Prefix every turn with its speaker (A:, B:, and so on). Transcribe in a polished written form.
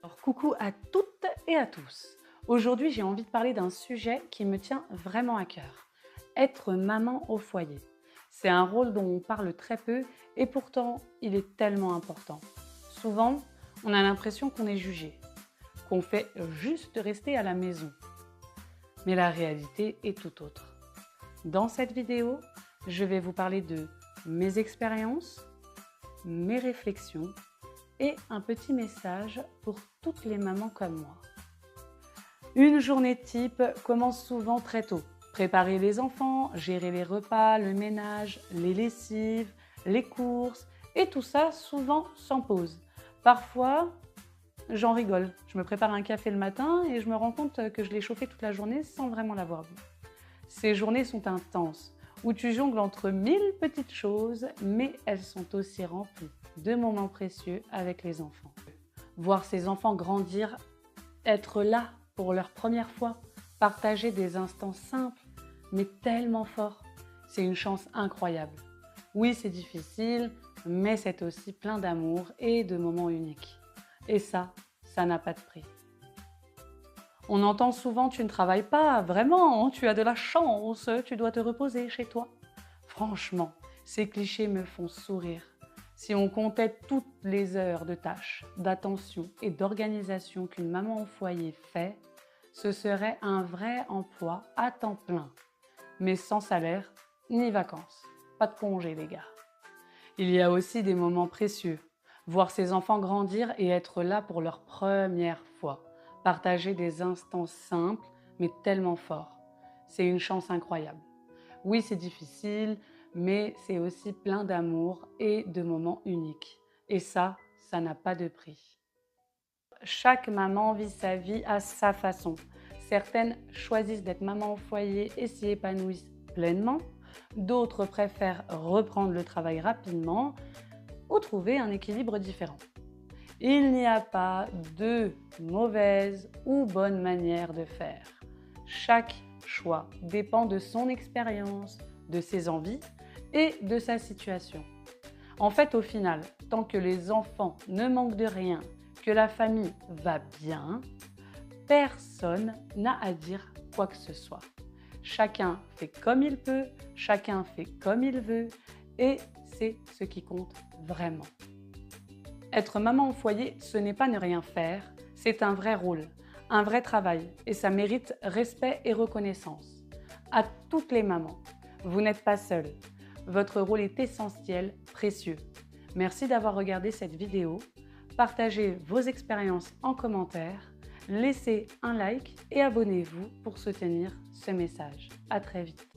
A: Alors, coucou à toutes et à tous. Aujourd'hui, j'ai envie de parler d'un sujet qui me tient vraiment à cœur. Être maman au foyer. C'est un rôle dont on parle très peu et pourtant, il est tellement important. Souvent, on a l'impression qu'on est jugé, qu'on fait juste rester à la maison. Mais la réalité est tout autre. Dans cette vidéo, je vais vous parler de mes expériences, mes réflexions et un petit message pour toutes les mamans comme moi. Une journée type commence souvent très tôt. Préparer les enfants, gérer les repas, le ménage, les lessives, les courses et tout ça souvent sans pause. Parfois, j'en rigole. Je me prépare un café le matin et je me rends compte que je l'ai chauffé toute la journée sans vraiment l'avoir bu. Ces journées sont intenses, où tu jongles entre 1000 petites choses, mais elles sont aussi remplies de moments précieux avec les enfants. Voir ces enfants grandir, être là pour leur première fois, partager des instants simples, mais tellement forts, c'est une chance incroyable. Oui, c'est difficile, mais c'est aussi plein d'amour et de moments uniques. Et ça n'a pas de prix. On entend souvent « tu ne travailles pas, vraiment, tu as de la chance, tu dois te reposer chez toi ». Franchement, ces clichés me font sourire. Si on comptait toutes les heures de tâches, d'attention et d'organisation qu'une maman au foyer fait, ce serait un vrai emploi à temps plein. Mais sans salaire ni vacances. Pas de congé, les gars. Il y a aussi des moments précieux. Voir ses enfants grandir et être là pour leur première fois. Partager des instants simples, mais tellement forts. C'est une chance incroyable. Oui, c'est difficile, mais c'est aussi plein d'amour et de moments uniques. Et ça n'a pas de prix. Chaque maman vit sa vie à sa façon. Certaines choisissent d'être maman au foyer et s'y épanouissent pleinement. D'autres préfèrent reprendre le travail rapidement ou trouver un équilibre différent. Il n'y a pas de mauvaise ou bonne manière de faire. Chaque choix dépend de son expérience, de ses envies et de sa situation. En fait, au final, tant que les enfants ne manquent de rien, que la famille va bien, personne n'a à dire quoi que ce soit. Chacun fait comme il peut, chacun fait comme il veut et c'est ce qui compte vraiment. Être maman au foyer, ce n'est pas ne rien faire, c'est un vrai rôle, un vrai travail et ça mérite respect et reconnaissance. À toutes les mamans, vous n'êtes pas seules. Votre rôle est essentiel, précieux. Merci d'avoir regardé cette vidéo. Partagez vos expériences en commentaire, laissez un like et abonnez-vous pour soutenir ce message. À très vite.